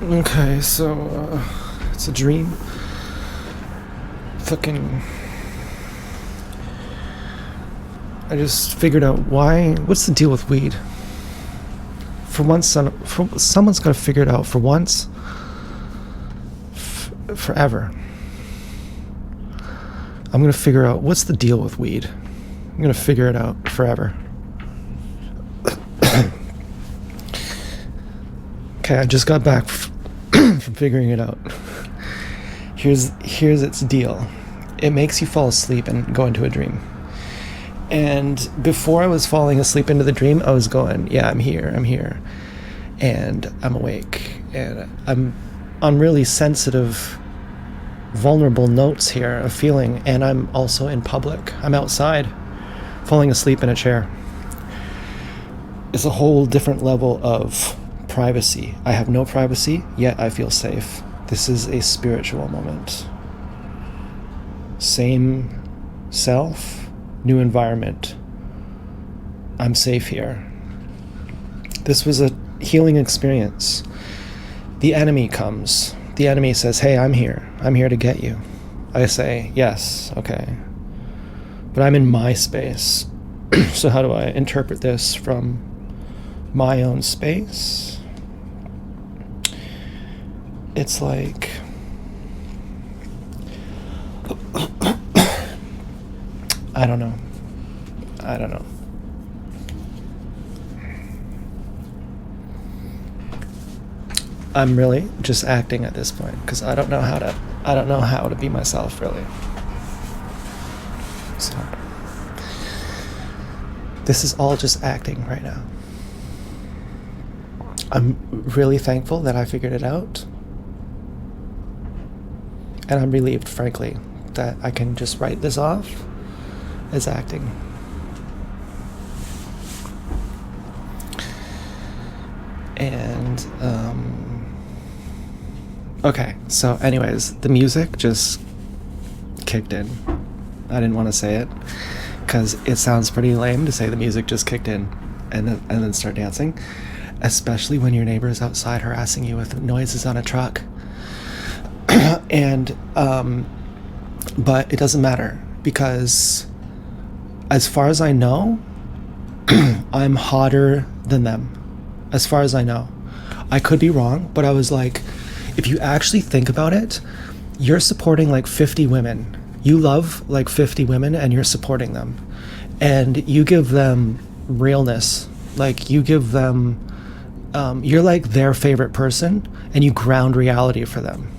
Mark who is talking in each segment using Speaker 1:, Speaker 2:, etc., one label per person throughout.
Speaker 1: Okay, so it's a dream. Fucking. I just figured out why. What's the deal with weed? For once, someone's got to figure it out. For once, forever. I'm gonna figure out what's the deal with weed. I'm gonna figure it out forever. Okay, I just got back from figuring it out. Here's its deal. It makes you fall asleep and go into a dream. And before I was falling asleep into the dream, I was going, yeah, I'm here, and I'm awake, and I'm on really sensitive, vulnerable notes here of feeling, and I'm also in public. I'm outside, falling asleep in a chair. It's a whole different level of privacy. I have no privacy, yet I feel safe. This is a spiritual moment. Same self, new environment. I'm safe here. This was a healing experience. The enemy comes. The enemy says, hey, I'm here. I'm here to get you. I say, yes, okay. But I'm in my space. So how do I interpret this from my own space? It's like I don't know. I'm really just acting at this point because I don't know how to be myself, really. So this is all just acting right now. I'm really thankful that I figured it out. And I'm relieved, frankly, that I can just write this off as acting. And, okay, so anyways, the music just kicked in. I didn't want to say it, because it sounds pretty lame to say the music just kicked in and then start dancing, especially when your neighbor is outside harassing you with noises on a truck. And but it doesn't matter, because as far as I know, I'm hotter than them. As far as I know, I could be wrong, but I was like, if you actually think about it, you're supporting like 50 women. You love like 50 women and you're supporting them, and you give them realness. Like you give them you're like their favorite person, and you ground reality for them.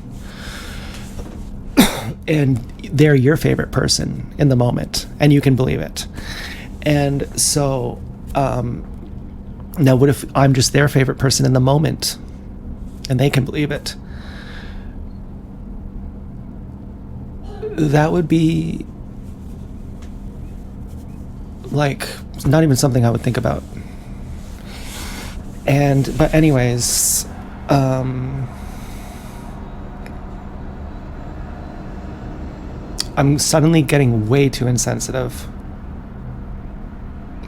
Speaker 1: And they're your favorite person in the moment, and you can believe it. And so now what if I'm just their favorite person in the moment and they can believe it? That would be like not even something I would think about. But anyways, I'm suddenly getting way too insensitive.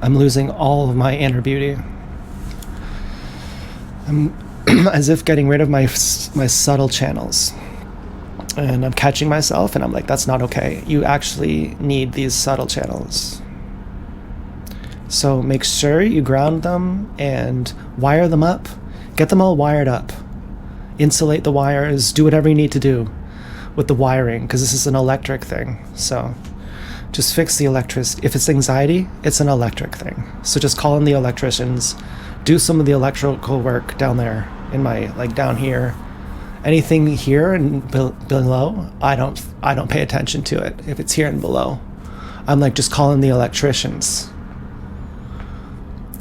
Speaker 1: I'm losing all of my inner beauty. I'm as if getting rid of my subtle channels. And I'm catching myself, and I'm like, that's not okay. You actually need these subtle channels. So make sure you ground them and wire them up. Get them all wired up. Insulate the wires. Do whatever you need to do with the wiring, because this is an electric thing. So just fix the electricity. If it's anxiety, it's an electric thing. So just call in the electricians. Do some of the electrical work down there in my, like down here. Anything here and below, I don't pay attention to it. If it's here and below, I'm like, just call in the electricians.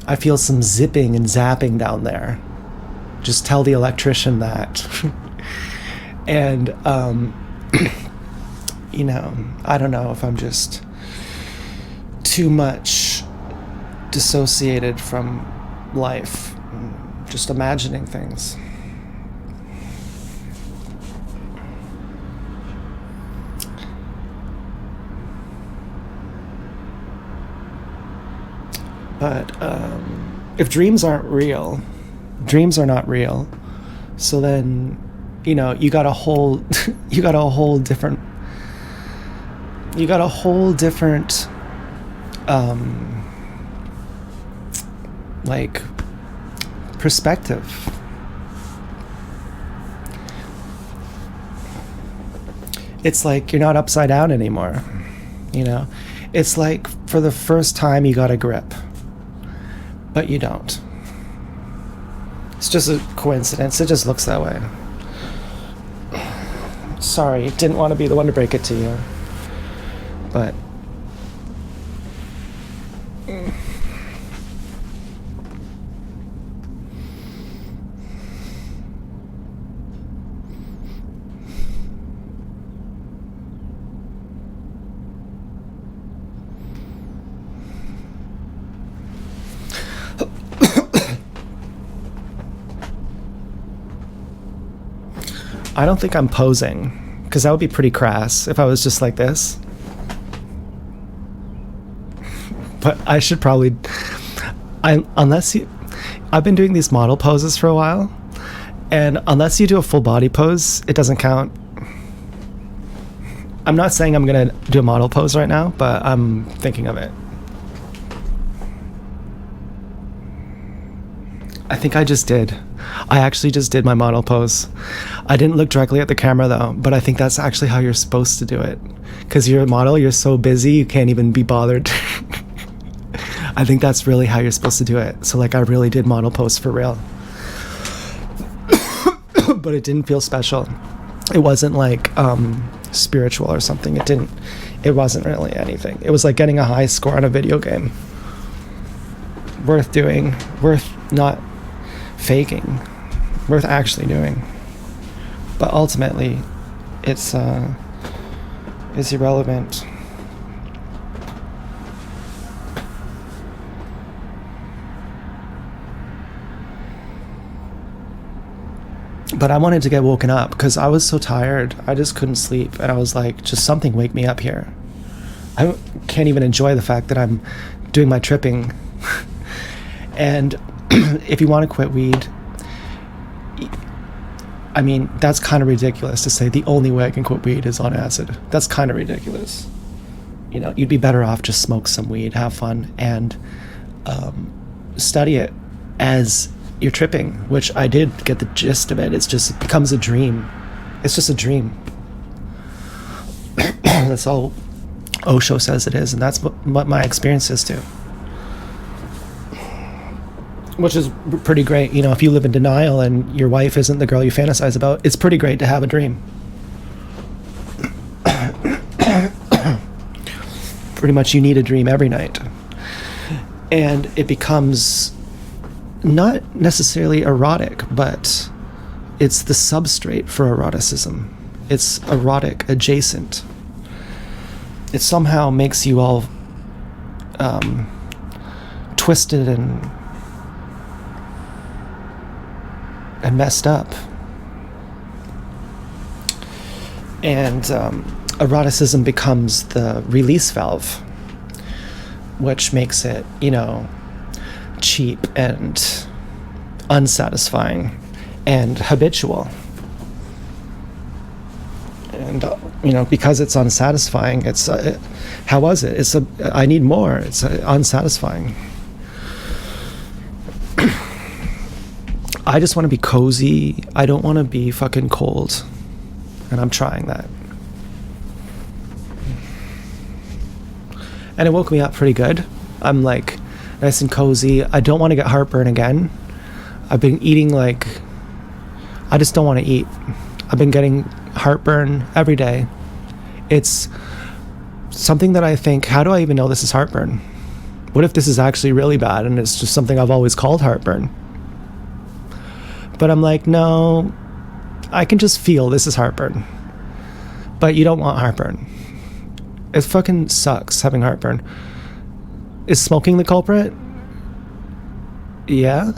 Speaker 1: I feel some zipping and zapping down there. Just tell the electrician that. And you know, I don't know if I'm just too much dissociated from life, just imagining things. But if dreams aren't real, dreams are not real, So then, you know, you got a whole you got a whole different like perspective. It's like you're not upside down anymore, you know? It's like for the first time you got a grip, but you don't. It's just a coincidence. It just looks that way. Sorry, didn't want to be the one to break it to you, but I don't think I'm posing, because that would be pretty crass if I was just like this. But I should probably, I've been doing these model poses for a while, and unless you do a full body pose, it doesn't count. I'm not saying I'm gonna do a model pose right now, but I'm thinking of it. I think I just did. I actually just did my model pose. I didn't look directly at the camera though, but I think that's actually how you're supposed to do it. Because you're a model, you're so busy, you can't even be bothered. I think that's really how you're supposed to do it. So like I really did model pose for real. But it didn't feel special. It wasn't like spiritual or something. It wasn't really anything. It was like getting a high score on a video game. Worth doing, worth not faking, worth actually doing. But ultimately it's irrelevant. But I wanted to get woken up because I was so tired. I just couldn't sleep, and I was like, just something wake me up here. I can't even enjoy the fact that I'm doing my tripping. And if you want to quit weed, I mean, that's kind of ridiculous to say the only way I can quit weed is on acid. That's kind of ridiculous. You know, you'd be better off just smoke some weed, have fun, and study it as you're tripping, which I did get the gist of it. It becomes a dream. It's just a dream. That's all Osho says it is, and that's what my experience is too. Which is pretty great. You know, if you live in denial and your wife isn't the girl you fantasize about, it's pretty great to have a dream. Pretty much you need a dream every night. And it becomes not necessarily erotic, but it's the substrate for eroticism. It's erotic adjacent. It somehow makes you all twisted and messed up. And eroticism becomes the release valve, which makes it, you know, cheap and unsatisfying and habitual. And you know, because it's unsatisfying, it's how was it? I need more. It's unsatisfying. I just want to be cozy. I don't want to be fucking cold, and I'm trying that. And it woke me up pretty good. I'm like nice and cozy. I don't want to get heartburn again. I've been eating like, I just don't want to eat. I've been getting heartburn every day. It's something that I think, how do I even know this is heartburn? What if this is actually really bad and it's just something I've always called heartburn? But I'm like, no, I can just feel this is heartburn. But you don't want heartburn. It fucking sucks having heartburn. Is smoking the culprit? Yeah.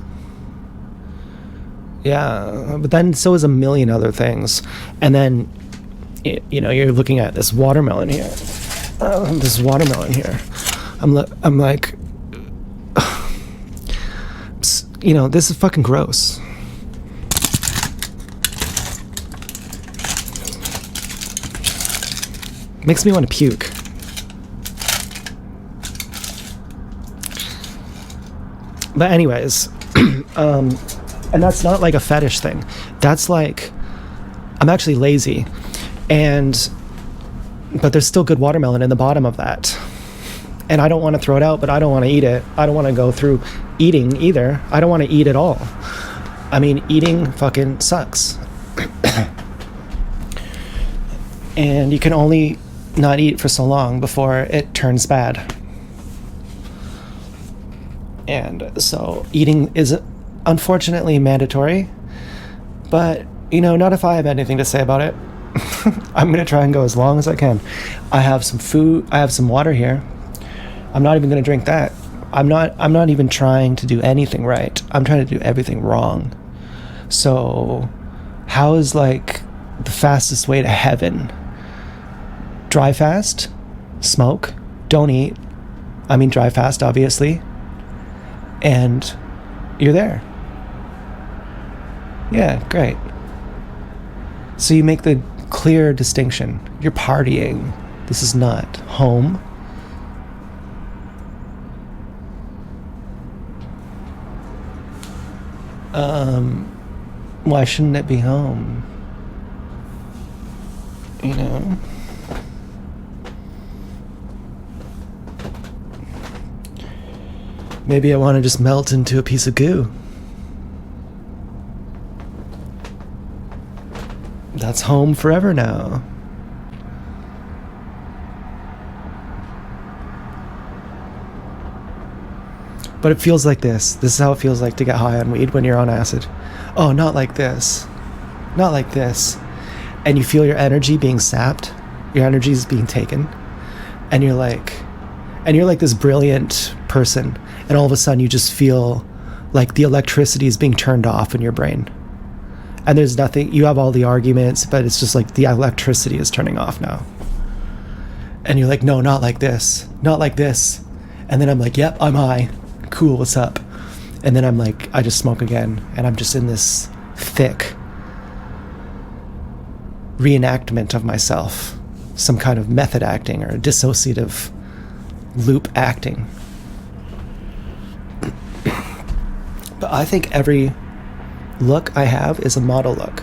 Speaker 1: Yeah, but then so is a million other things. And then, you know, you're looking at this watermelon here. I'm like, you know, this is fucking gross. Makes me want to puke. But anyways, and that's not like a fetish thing. That's like, I'm actually lazy, but there's still good watermelon in the bottom of that. And I don't want to throw it out, but I don't want to eat it. I don't want to go through eating either. I don't want to eat at all. I mean, eating fucking sucks. And you can only not eat for so long before it turns bad. And so eating is unfortunately mandatory, but not if I have anything to say about it. I'm going to try and go as long as I can. I have some food, I have some water here. I'm not even going to drink that. I'm not even trying to do anything right. I'm trying to do everything wrong. So how is like the fastest way to heaven? Dry fast, smoke, don't eat. I mean, dry fast, obviously. And you're there. Yeah, great. So you make the clear distinction. You're partying. This is not home. Why shouldn't it be home? Maybe I want to just melt into a piece of goo. That's home forever now. But it feels like this. This is how it feels like to get high on weed when you're on acid. Oh, not like this. Not like this. And you feel your energy being sapped. Your energy is being taken. And you're like this brilliant person. And all of a sudden you just feel like the electricity is being turned off in your brain. And there's nothing, you have all the arguments, but it's just like the electricity is turning off now. And you're like, no, not like this. Not like this. And then I'm like, yep, I'm high. Cool, what's up? And then I'm like, I just smoke again. And I'm just in this thick reenactment of myself. Some kind of method acting or dissociative loop acting. But I think every look I have is a model look.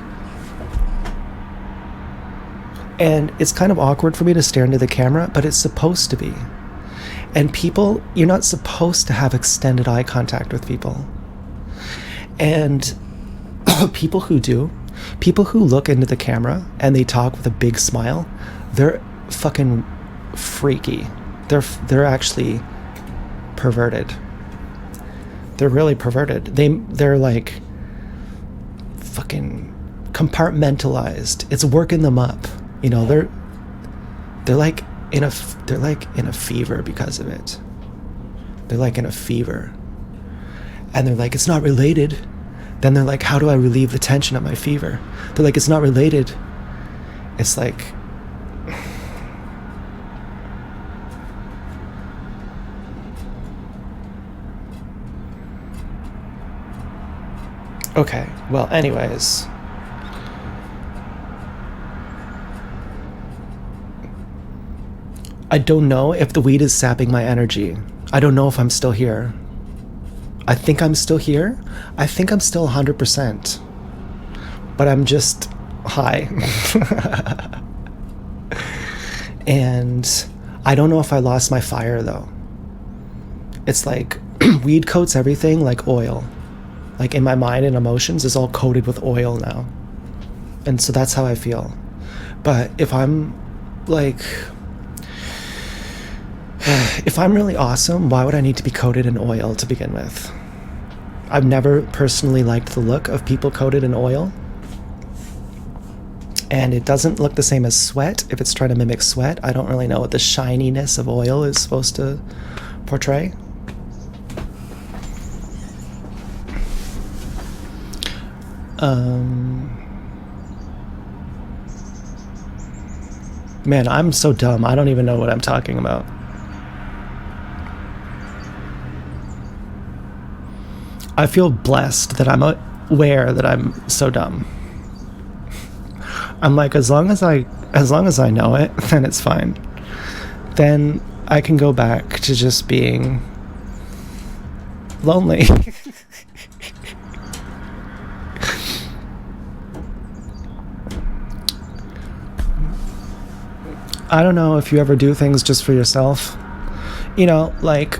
Speaker 1: And it's kind of awkward for me to stare into the camera, but it's supposed to be. And people, you're not supposed to have extended eye contact with people. And people who do, people who look into the camera and they talk with a big smile, they're fucking freaky. They're actually perverted. They're really perverted. They're like fucking compartmentalized. It's working them up. They're like in a fever because of it. They're like in a fever. And they're like, it's not related. Then they're like, how do I relieve the tension of my fever? They're like, it's not related. It's like, okay, well, anyways. I don't know if the weed is sapping my energy. I don't know if I'm still here. I think I'm still here. I think I'm still 100%. But I'm just high. And I don't know if I lost my fire, though. It's like weed coats everything like oil. Like in my mind and emotions is all coated with oil now. And so that's how I feel. But if I'm like... if I'm really awesome, why would I need to be coated in oil to begin with? I've never personally liked the look of people coated in oil. And it doesn't look the same as sweat. If it's trying to mimic sweat, I don't really know what the shininess of oil is supposed to portray. Man, I'm so dumb. I don't even know what I'm talking about. I feel blessed that I'm aware that I'm so dumb. I'm like, as long as I As long as I know it, then it's fine. Then I can go back to just being lonely. I don't know if you ever do things just for yourself. You know, like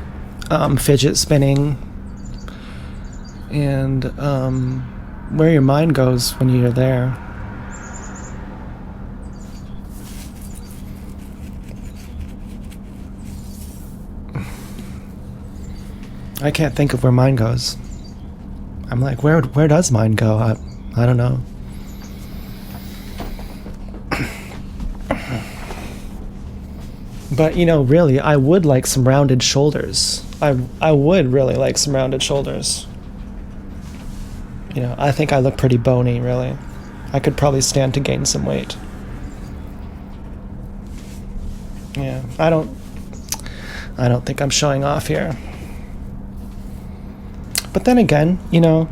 Speaker 1: fidget spinning and where your mind goes when you're there. I can't think of where mine goes. I'm like, where does mine go? I don't know. But, you know, really, I would like some rounded shoulders. I would really like some rounded shoulders. You know, I think I look pretty bony, really. I could probably stand to gain some weight. Yeah, I don't think I'm showing off here. But then again, you know,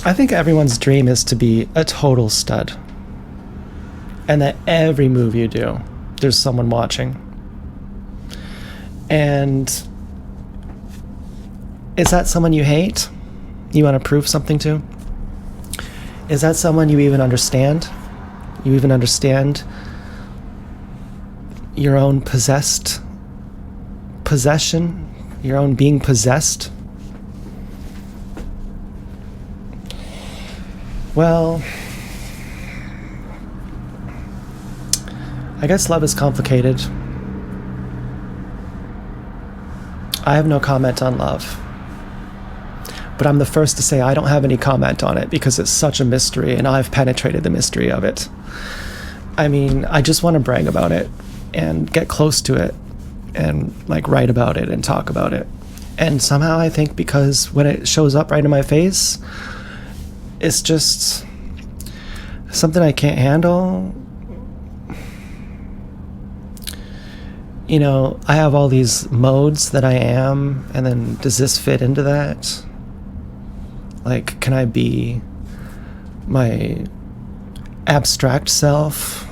Speaker 1: I think everyone's dream is to be a total stud. And that every move you do, there's someone watching. And is that someone you hate? You want to prove something to? Is that someone you even understand? You even understand your own possession? Your own being possessed? Well, I guess love is complicated. I have no comment on love. But I'm the first to say I don't have any comment on it because it's such a mystery and I've penetrated the mystery of it. I mean, I just want to brag about it and get close to it and like write about it and talk about it. And somehow I think because when it shows up right in my face, it's just something I can't handle. You know, I have all these modes that I am, and then does this fit into that? Like, can I be my abstract self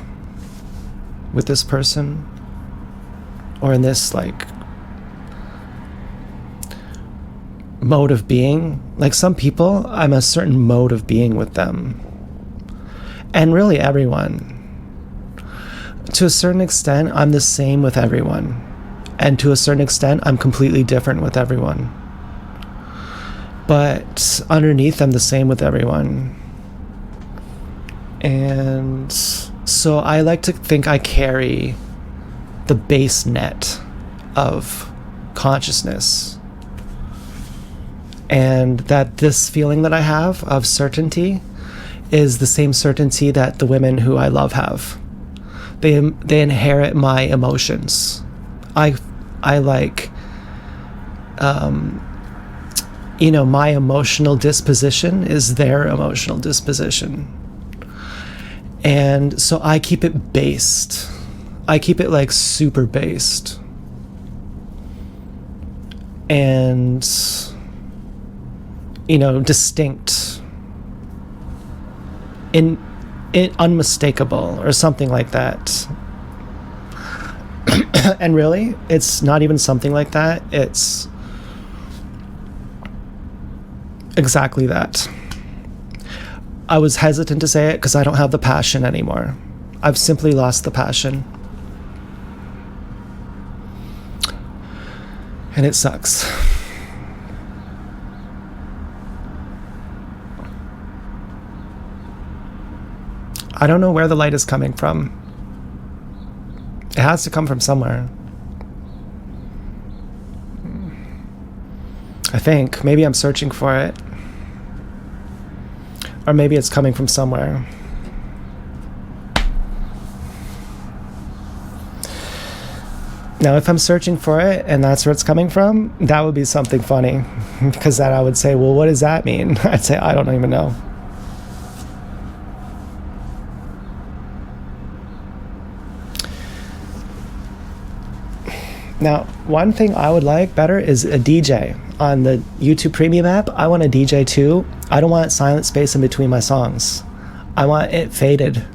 Speaker 1: with this person? Or in this, like, mode of being? Like, some people, I'm a certain mode of being with them. And really everyone. To a certain extent, I'm the same with everyone. And to a certain extent, I'm completely different with everyone. But underneath, I'm the same with everyone. And so I like to think I carry the base net of consciousness. And that this feeling that I have of certainty is the same certainty that the women who I love have. They inherit my emotions. I like, you know, my emotional disposition is their emotional disposition. And so I keep it based. I keep it like super based. And, you know, distinct. Unmistakable or something like that. And really, it's not even something like that. It's exactly that. I was hesitant to say it because I don't have the passion anymore. I've simply lost the passion. And it sucks. I don't know where the light is coming from. It has to come from somewhere. I think. Maybe I'm searching for it. Or maybe it's coming from somewhere. Now, if I'm searching for it and that's where it's coming from, that would be something funny. Because then I would say, well, what does that mean? I'd say, I don't even know. Now, one thing I would like better is a DJ. On the YouTube Premium app, I want a DJ too. I don't want silent space in between my songs. I want it faded.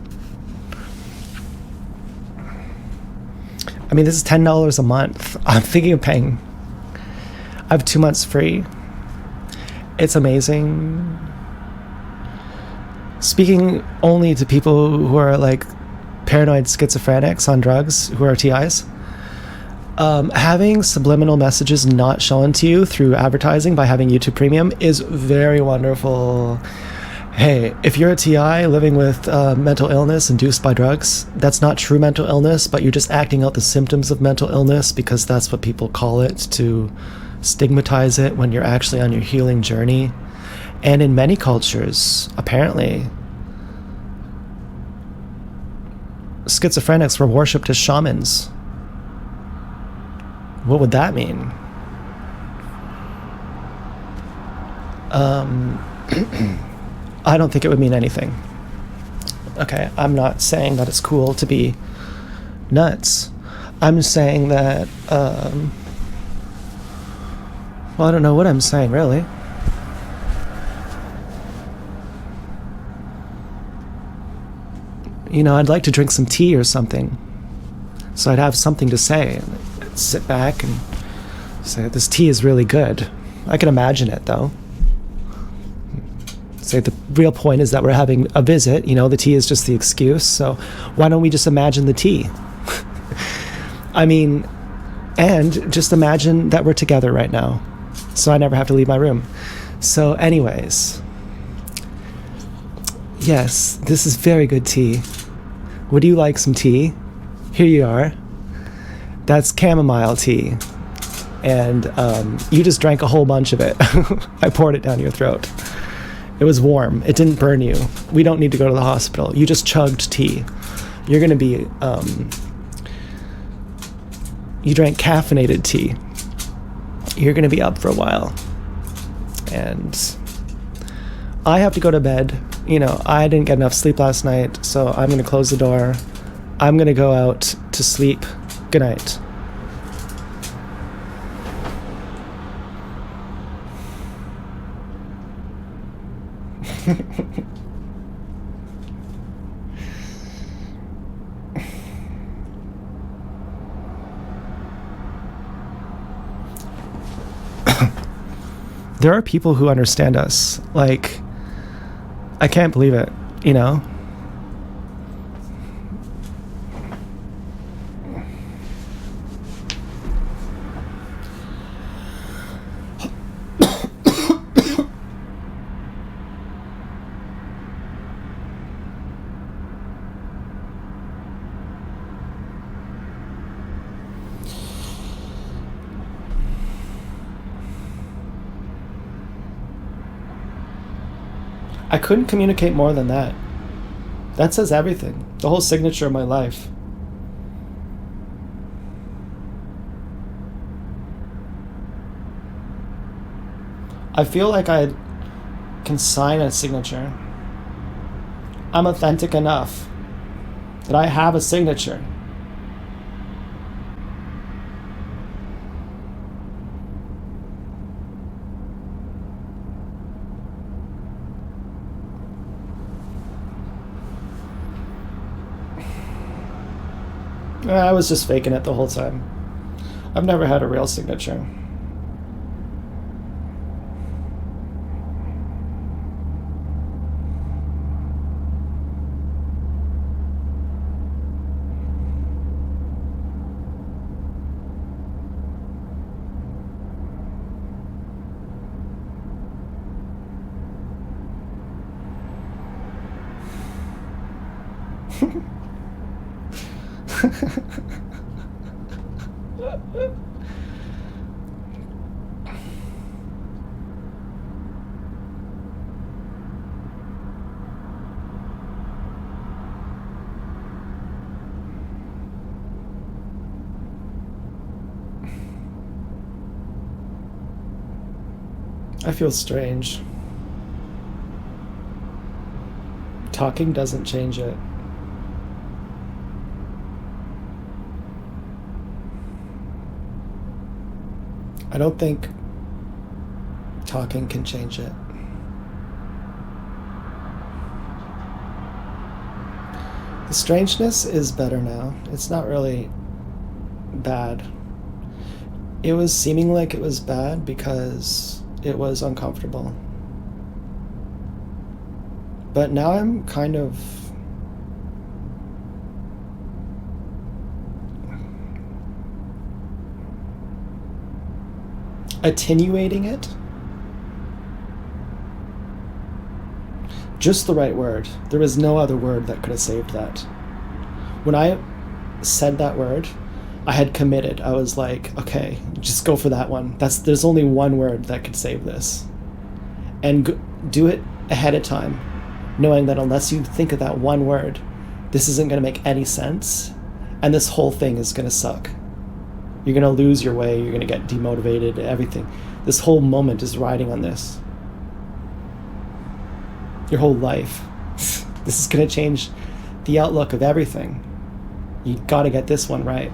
Speaker 1: I mean, this is $10 a month. I'm thinking of paying. I have 2 months free. It's amazing. Speaking only to people who are like paranoid schizophrenics on drugs, who are TIs, having subliminal messages not shown to you through advertising by having YouTube Premium is very wonderful. Hey, if you're a TI living with mental illness induced by drugs, that's not true mental illness, but you're just acting out the symptoms of mental illness because that's what people call it, to stigmatize it when you're actually on your healing journey. And in many cultures, apparently, schizophrenics were worshipped as shamans. What would that mean? I don't think it would mean anything. Okay, I'm not saying that it's cool to be nuts. I'm saying that, well, I don't know what I'm saying, really. You know, I'd like to drink some tea or something, so I'd have something to say. I'd sit back and say, this tea is really good. I can imagine it, though. Say the real point is that we're having a visit, you know, the tea is just the excuse, so why don't we just imagine the tea? I mean, and just imagine that we're together right now, so I never have to leave my room. So anyways, yes, this is very good tea. Would you like some tea? Here you are. That's chamomile tea. And you just drank a whole bunch of it. I poured it down your throat. It was warm. It didn't burn you. We don't need to go to the hospital. You just chugged tea. You're going to be... you drank caffeinated tea. You're going to be up for a while. And I have to go to bed. You know, I didn't get enough sleep last night, so I'm going to close the door. I'm going to go out to sleep. Good night. There are people who understand us. Like, I can't believe it, you know? I couldn't communicate more than that. That says everything. The whole signature of my life. I feel like I can sign a signature. I'm authentic enough that I have a signature. I was just faking it the whole time. I've never had a real signature. I feel strange. Talking doesn't change it. I don't think talking can change it. The strangeness is better now. It's not really bad. It was seeming like it was bad because it was uncomfortable. But now I'm kind of attenuating it. Just the right word. There was no other word that could have saved that. When I said that word, I had committed. I was like, okay, just go for that one. There's only one word that could save this. And do it ahead of time, knowing that unless you think of that one word, this isn't going to make any sense, and this whole thing is going to suck. You're going to lose your way, you're going to get demotivated, everything. This whole moment is riding on this. Your whole life. This is going to change the outlook of everything. You got to get this one right.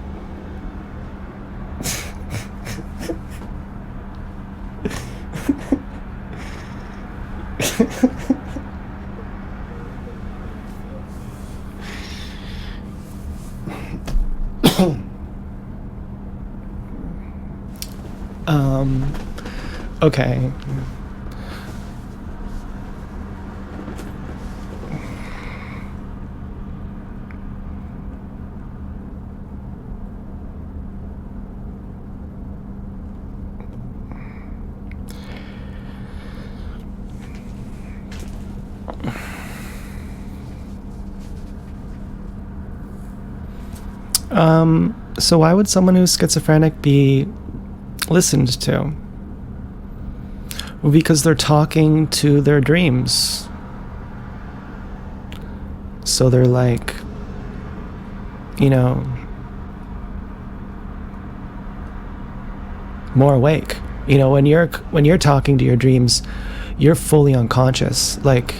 Speaker 1: Okay. So why would someone who's schizophrenic be listened to? Well, because they're talking to their dreams. So they're like, more awake. When you're talking to your dreams, you're fully unconscious, like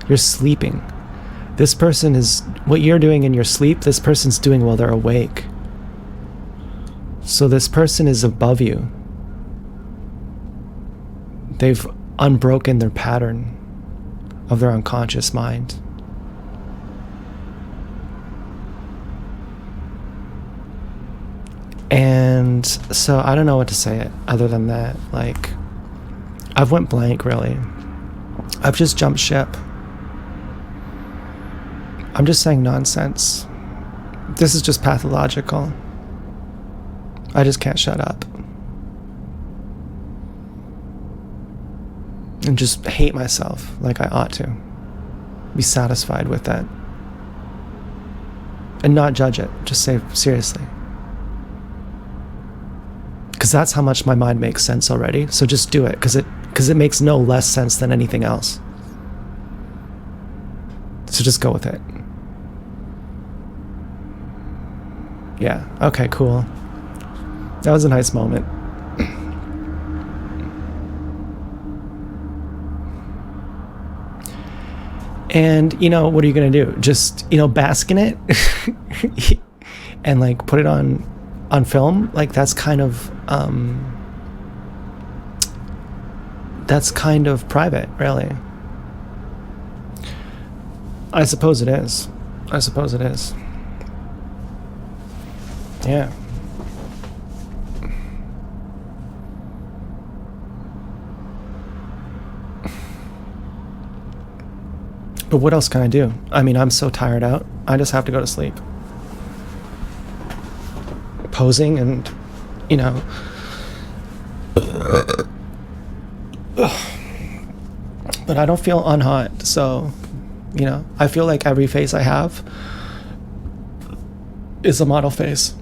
Speaker 1: you're sleeping. This person is, what you're doing in your sleep, this person's doing while they're awake. So this person is above you. They've unbroken their pattern of their unconscious mind. And so I don't know what to say other than that. Like, I've went blank, really. I've just jumped ship. I'm just saying nonsense. This is just pathological. I just can't shut up. And just hate myself like I ought to. Be satisfied with that. And not judge it. Just say, seriously. Because that's how much my mind makes sense already. So just do it, because it makes no less sense than anything else. So just go with it. Yeah, okay, cool. That was a nice moment. And, what are you going to do? Just, bask in it? And, like, put it on film? Like, that's kind of private, really. I suppose it is. Yeah. But what else can I do? I mean, I'm so tired out. I just have to go to sleep. Posing and, but I don't feel unhot, so, I feel like every face I have is a model face.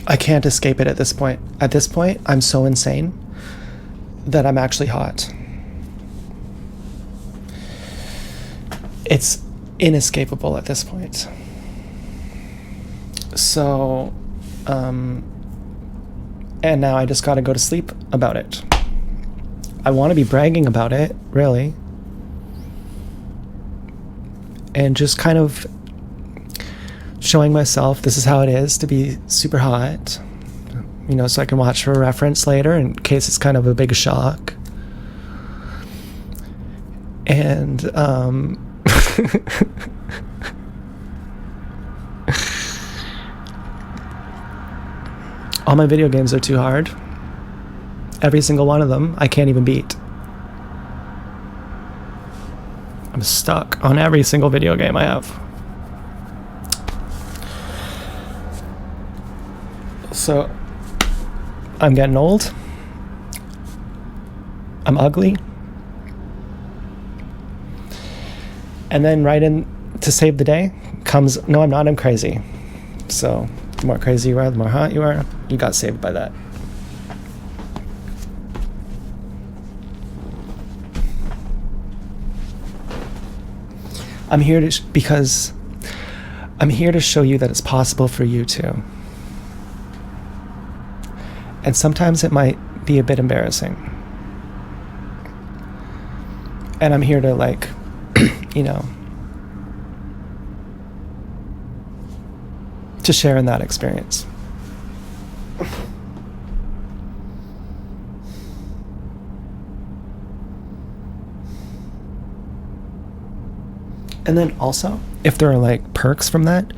Speaker 1: I can't escape it at this point. At this point, I'm so insane that I'm actually hot. It's inescapable at this point. So, and now I just gotta go to sleep about it. I want to be bragging about it, really. And just kind of showing myself this is how it is to be super hot. So I can watch for a reference later in case it's kind of a big shock. And, All my video games are too hard. Every single one of them I can't even beat. I'm stuck on every single video game I have. So I'm getting old. I'm ugly. And then right in to save the day comes, no, I'm not, I'm crazy. So the more crazy you are, the more hot you are. You got saved by that. I'm here to because I'm here to show you that it's possible for you too. And sometimes it might be a bit embarrassing. And I'm here to, like, you know, to share in that experience. And then also, if there are like perks from that,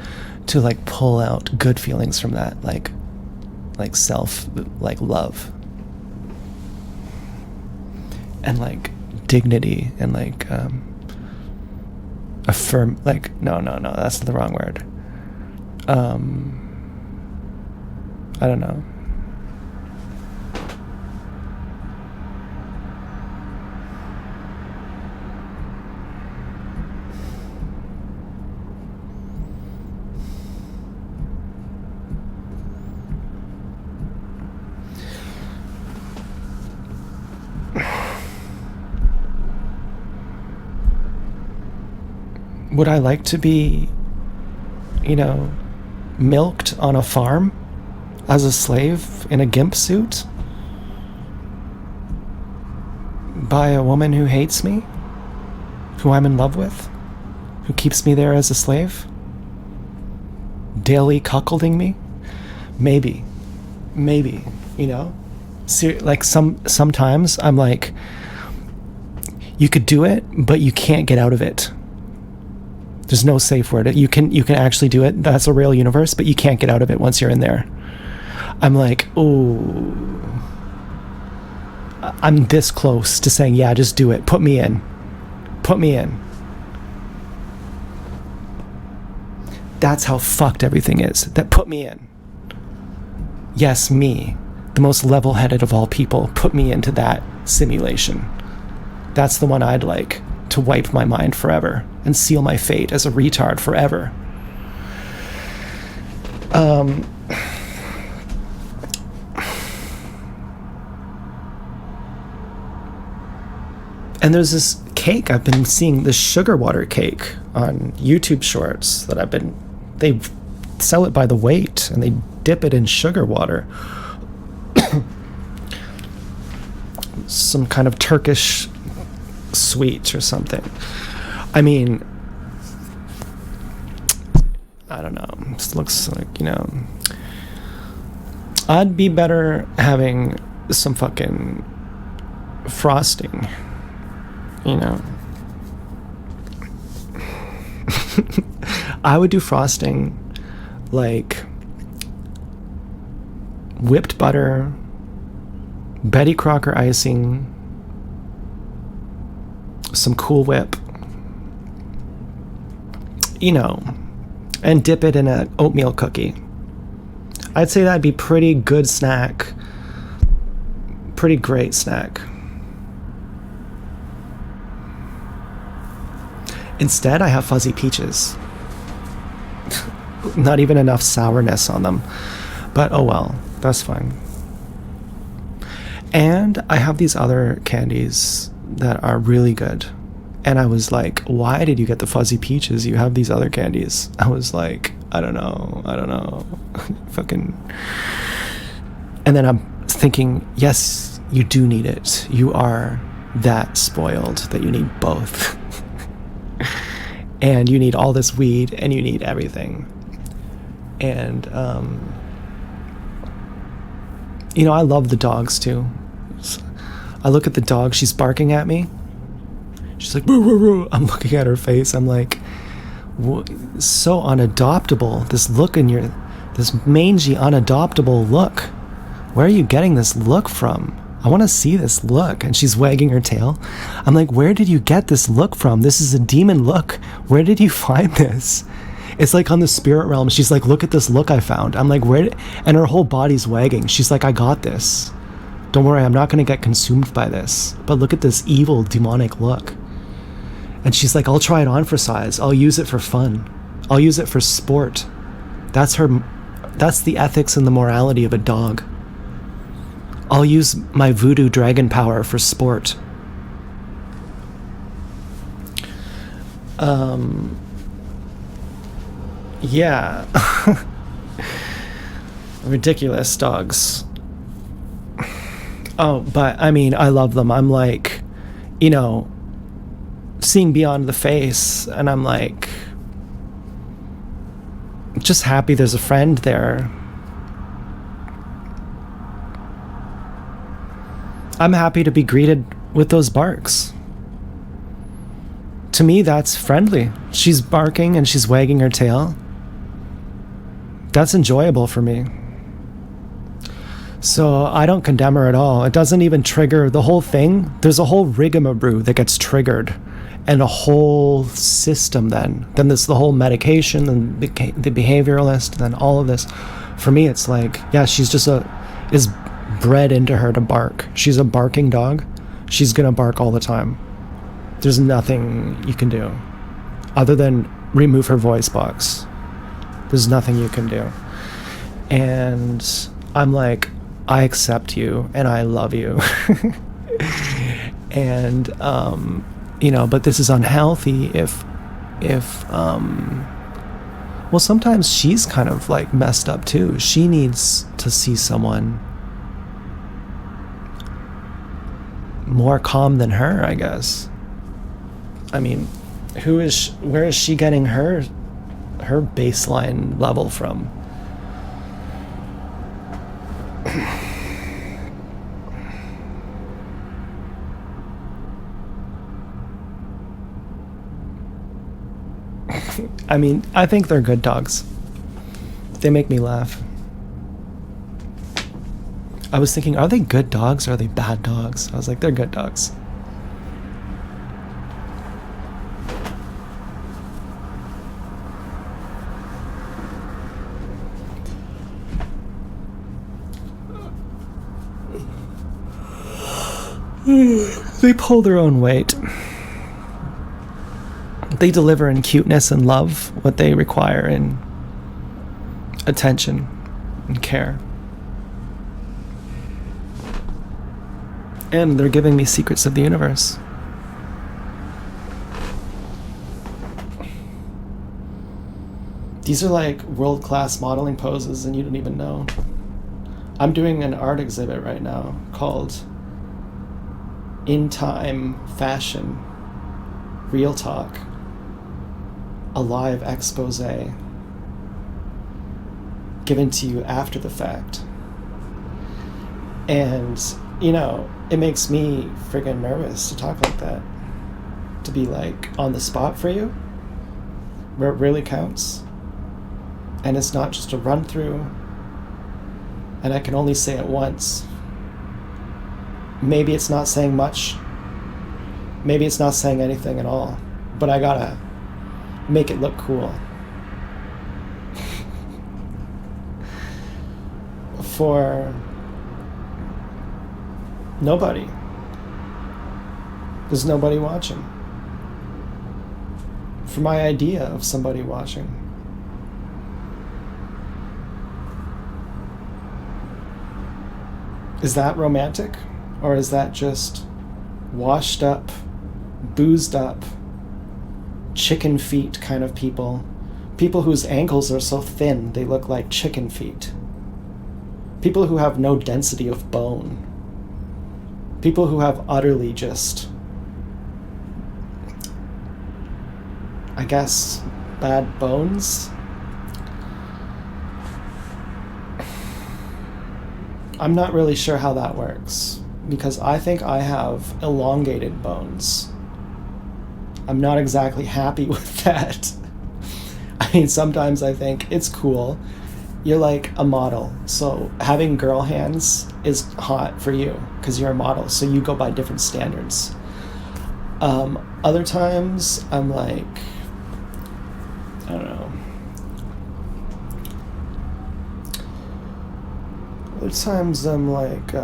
Speaker 1: to like pull out good feelings from that, like self, like love, and like dignity, and like affirm, like no, that's the wrong word. I don't know. Would I like to be, you know, milked on a farm as a slave in a gimp suit by a woman who hates me, who I'm in love with, who keeps me there as a slave, daily cuckolding me? Maybe, you know? Like sometimes I'm like, you could do it, but you can't get out of it. There's no safe word. You can actually do it. That's a real universe, but you can't get out of it once you're in there. I'm like, ooh. I'm this close to saying, yeah, just do it. Put me in. Put me in. That's how fucked everything is. That put me in. Yes, me, the most level-headed of all people, put me into that simulation. That's the one I'd like to wipe my mind forever and seal my fate as a retard forever. And there's this cake I've been seeing, this sugar water cake on YouTube Shorts that they sell it by the weight and they dip it in sugar water. Some kind of Turkish sweet or something. I mean, I don't know. This looks like, you know, I'd be better having some fucking frosting, you know. I would do frosting like whipped butter, Betty Crocker icing, some Cool Whip, you know, and dip it in an oatmeal cookie. I'd say that'd be pretty good snack. Pretty great snack. Instead, I have fuzzy peaches. Not even enough sourness on them. But oh well, that's fine. And I have these other candies that are really good. And I was like, why did you get the fuzzy peaches? You have these other candies. I was like, I don't know. Fucking. And then I'm thinking, yes, you do need it. You are that spoiled that you need both. And you need all this weed and you need everything. And, you know, I love the dogs too. I look at the dog, she's barking at me. She's like, "Woo, woo, woo." I'm looking at her face. I'm like, so unadoptable. This look in your, this mangy, unadoptable look. Where are you getting this look from? I want to see this look. And she's wagging her tail. I'm like, where did you get this look from? This is a demon look. Where did you find this? It's like on the spirit realm. She's like, look at this look I found. I'm like, where? And her whole body's wagging. She's like, I got this. Don't worry, I'm not going to get consumed by this. But look at this evil, demonic look. And she's like, I'll try it on for size. I'll use it for fun. I'll use it for sport. That's the ethics and the morality of a dog. I'll use my voodoo dragon power for sport. Yeah. Ridiculous dogs. Oh, but I mean, I love them. I'm like, seeing beyond the face, and I'm like, just happy there's a friend there. I'm happy to be greeted with those barks. To me, that's friendly. She's barking and she's wagging her tail. That's enjoyable for me. So I don't condemn her at all. It doesn't even trigger the whole thing. There's a whole rigmarole that gets triggered, and a whole system then there's the whole medication and the behavioralist, and then all of this. For me, it's like, yeah, she's just is bred into her to bark. She's a barking dog. She's gonna bark all the time. There's nothing you can do other than remove her voice box. There's nothing you can do. And I'm like, I accept you and I love you. And but this is unhealthy if well, sometimes she's kind of like messed up too. She needs to see someone more calm than her, I guess. I mean, where is she getting her baseline level from? I mean, I think they're good dogs. They make me laugh. I was thinking, are they good dogs or are they bad dogs? I was like, they're good dogs. They pull their own weight. They deliver in cuteness and love what they require in attention and care. And they're giving me secrets of the universe. These are like world-class modeling poses and you don't even know. I'm doing an art exhibit right now called In Time Fashion Real Talk, a live expose given to you after the fact. And, it makes me friggin' nervous to talk like that. To be like on the spot for you, where it really counts. And it's not just a run through, and I can only say it once. Maybe it's not saying much. Maybe it's not saying anything at all. But I gotta make it look cool. For nobody. There's nobody watching. For my idea of somebody watching. Is that romantic? Or is that just washed up, boozed up, chicken feet kind of people? People whose ankles are so thin they look like chicken feet. People who have no density of bone. People who have utterly just, I guess, bad bones? I'm not really sure how that works, because I think I have elongated bones. I'm not exactly happy with that. I mean, sometimes I think it's cool. You're like a model, so having girl hands is hot for you because you're a model, so you go by different standards. Other times, I'm like, I don't know. Other times, I'm like,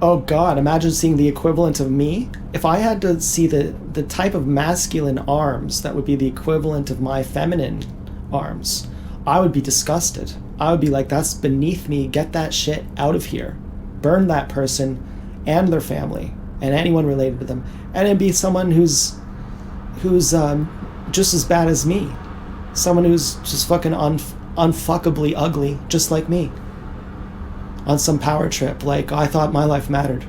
Speaker 1: oh God, imagine seeing the equivalent of me. If I had to see the type of masculine arms that would be the equivalent of my feminine arms, I would be disgusted. I would be like, that's beneath me. Get that shit out of here. Burn that person and their family and anyone related to them. And it'd be someone who's just as bad as me. Someone who's just fucking unfuckably ugly, just like me. On some power trip, like, I thought my life mattered.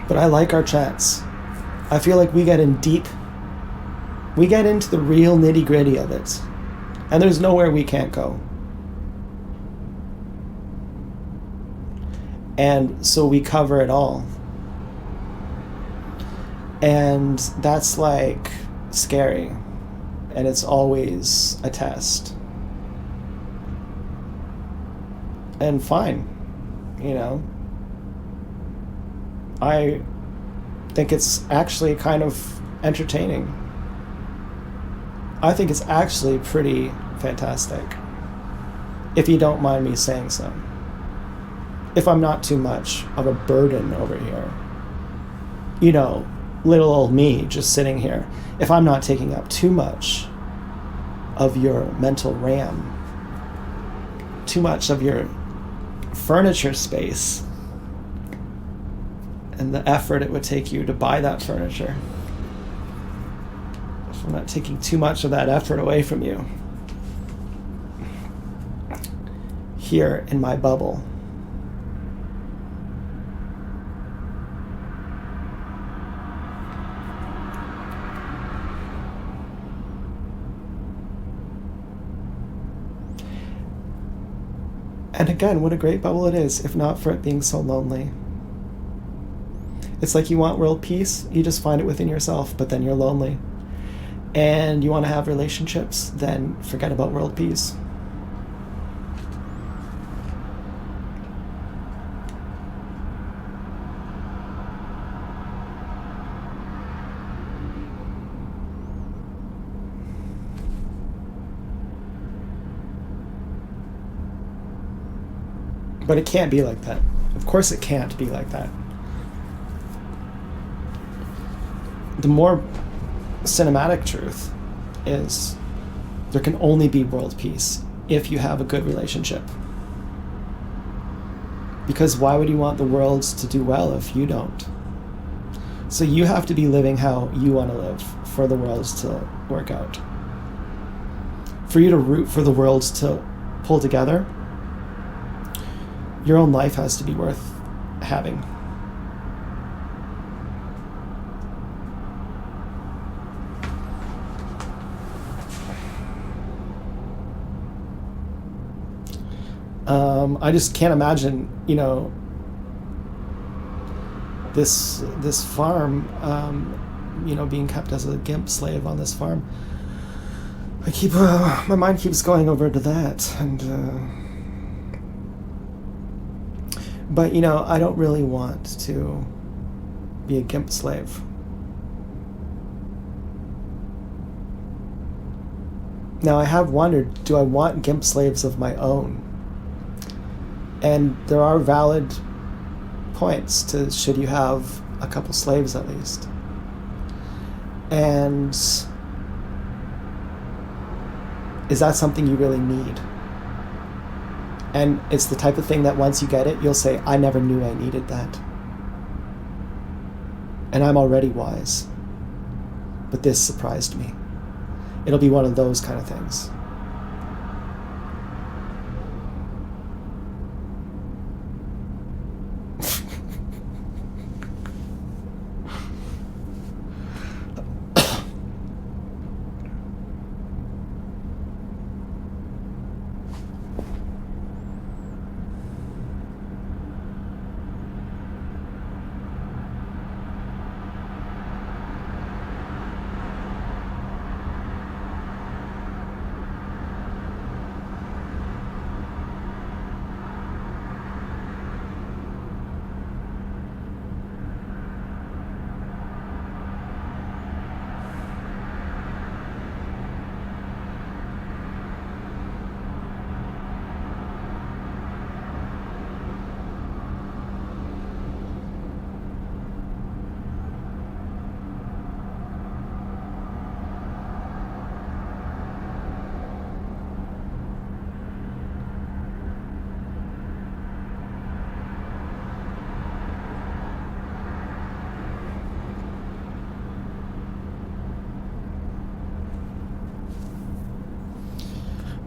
Speaker 1: But I like our chats. I feel like we get in deep. We get into the real nitty-gritty of it. And there's nowhere we can't go. And so we cover it all. And that's like scary. And it's always a test. And fine, you know. I think it's actually kind of entertaining. I think it's actually pretty fantastic. If you don't mind me saying so. If I'm not too much of a burden over here. You know, little old me just sitting here. If I'm not taking up too much of your mental RAM, too much of your furniture space, and the effort it would take you to buy that furniture. If I'm not taking too much of that effort away from you. Here in my bubble. And again, what a great bubble it is, if not for it being so lonely. It's like you want world peace, you just find it within yourself, but then you're lonely. And you want to have relationships, then forget about world peace. But it can't be like that. Of course it can't be like that. The more cinematic truth is there can only be world peace if you have a good relationship. Because why would you want the world to do well if you don't? So you have to be living how you want to live for the world to work out. For you to root for the world to pull together, your own life has to be worth having. I just can't imagine, you know, this farm, you know, being kept as a gimp slave on this farm. My mind keeps going over to that, and but you know, I don't really want to be a gimp slave. Now I have wondered, do I want gimp slaves of my own? And there are valid points to should you have a couple slaves at least. And is that something you really need? And it's the type of thing that once you get it, you'll say, I never knew I needed that. And I'm already wise. But this surprised me. It'll be one of those kind of things.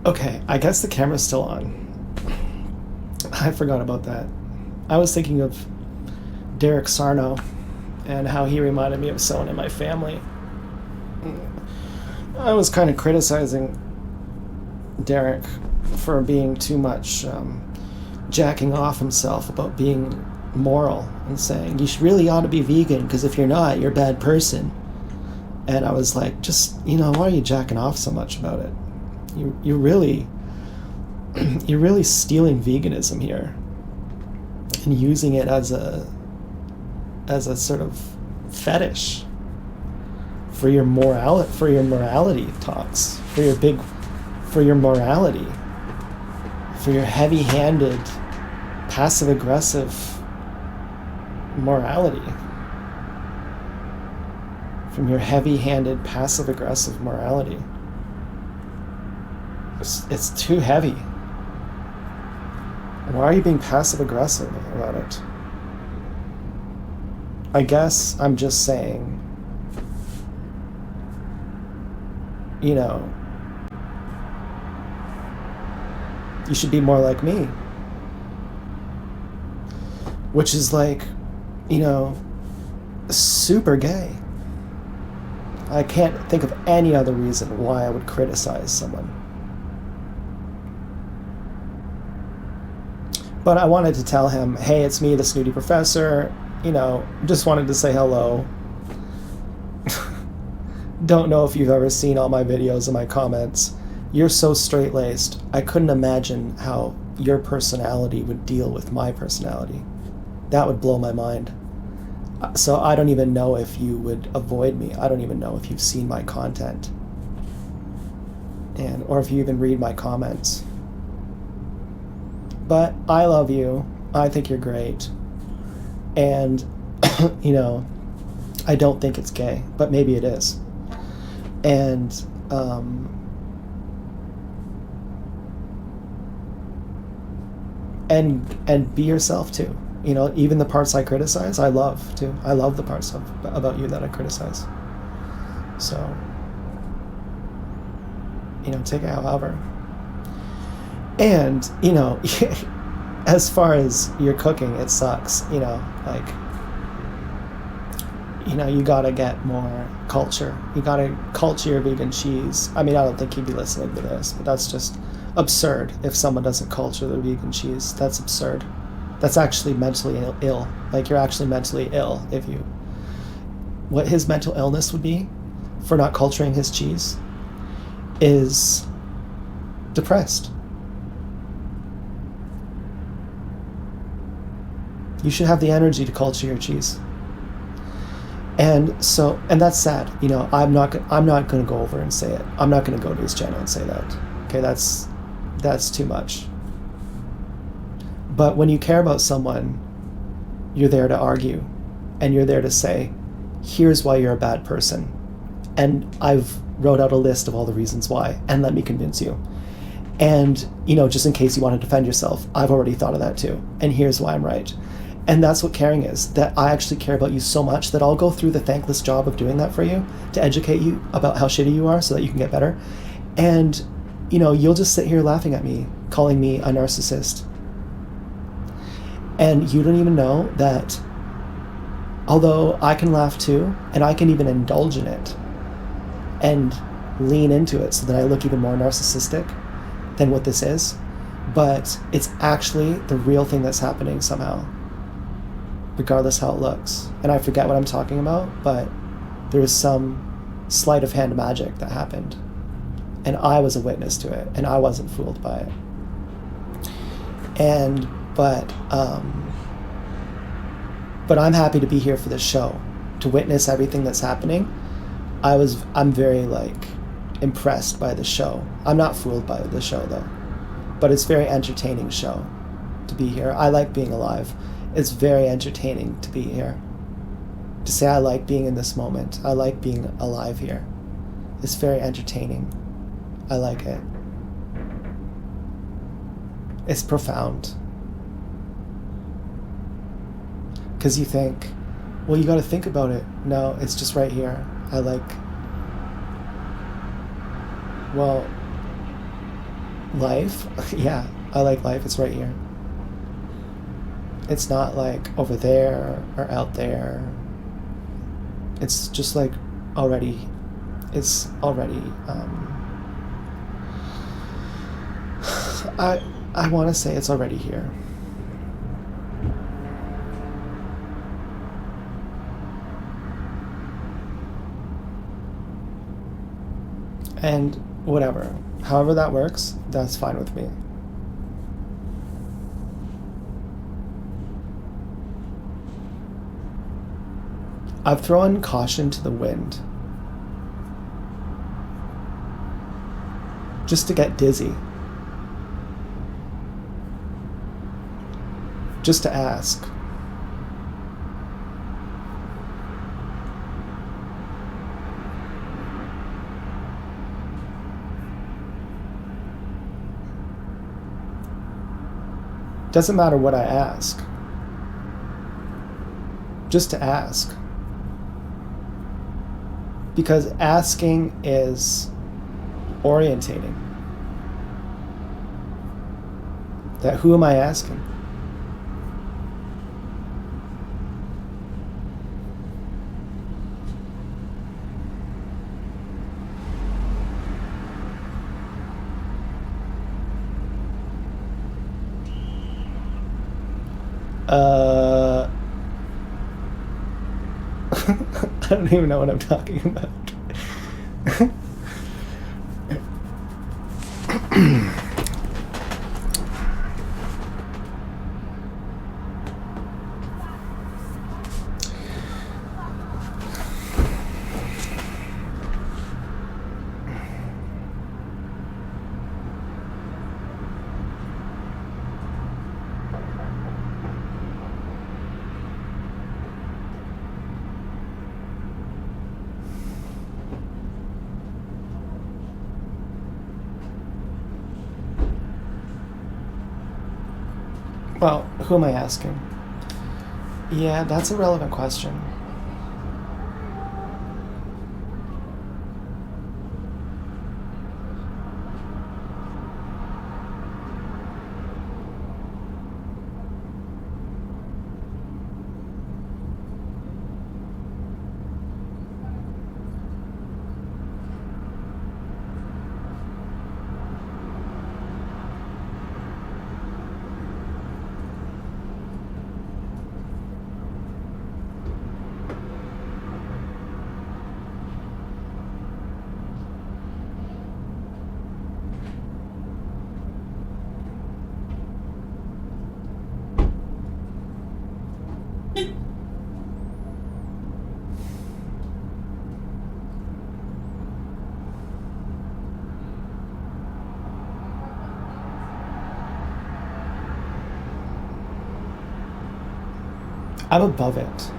Speaker 1: Okay, I guess the camera's still on. I forgot about that. I was thinking of Derek Sarno and how he reminded me of someone in my family. I was kind of criticizing Derek for being too much jacking off himself about being moral and saying you really ought to be vegan because if you're not, you're a bad person. And I was like, just, why are you jacking off so much about it? You're really stealing veganism here and using it as a sort of fetish for your morality talks, for your morality, for your heavy-handed, passive-aggressive morality. From your heavy-handed, passive-aggressive morality. It's too heavy. Why are you being passive-aggressive about it? I guess I'm just saying, you should be more like me. Which is like, super gay. I can't think of any other reason why I would criticize someone. But I wanted to tell him, hey, it's me, the Snooty Professor. Just wanted to say hello. Don't know if you've ever seen all my videos and my comments. You're so straight-laced. I couldn't imagine how your personality would deal with my personality. That would blow my mind. So I don't even know if you would avoid me. I don't even know if you've seen my content. Or if you even read my comments. But I love you. I think you're great. And, I don't think it's gay, but maybe it is. And, and be yourself too. Even the parts I criticize, I love too. I love the parts about you that I criticize. So, take it however. And, as far as your cooking, it sucks, you gotta get more culture. You gotta culture your vegan cheese. I mean, I don't think he'd be listening to this, but that's just absurd if someone doesn't culture their vegan cheese. That's absurd. That's actually mentally ill. Like, you're actually mentally ill if you... What his mental illness would be for not culturing his cheese is depressed. You should have the energy to culture your cheese. And that's sad. I'm not going to go over and say it. I'm not going to go to his channel and say that. Okay, that's too much. But when you care about someone, you're there to argue, and you're there to say, here's why you're a bad person. And I've wrote out a list of all the reasons why, and let me convince you. And, just in case you want to defend yourself, I've already thought of that too. And here's why I'm right. And that's what caring is, that I actually care about you so much that I'll go through the thankless job of doing that for you, to educate you about how shitty you are so that you can get better. And, you'll just sit here laughing at me, calling me a narcissist. And you don't even know that although I can laugh too, and I can even indulge in it and lean into it so that I look even more narcissistic than what this is, but it's actually the real thing that's happening somehow, regardless how it looks. And I forget what I'm talking about, but there was some sleight of hand magic that happened, and I was a witness to it, and I wasn't fooled by it. But I'm happy to be here for this show, to witness everything that's happening. I'm very impressed by the show. I'm not fooled by the show though, but it's very entertaining show to be here. I like being alive. It's very entertaining to be here. To say I like being in this moment. I like being alive here. It's very entertaining. I like it. It's profound. Because you think, well, you got to think about it. No, it's just right here. Well, Life? Yeah, I like life. It's right here. It's not like over there or out there. It's just like already. It's already. I want to say it's already here. And whatever. However that works, that's fine with me. I've thrown caution to the wind. Just to get dizzy. Just to ask. Doesn't matter what I ask. Just to ask. Because asking is orientating. That who am I asking? I don't even know what I'm talking about. Well, who am I asking? Yeah, that's a relevant question. I'm above it.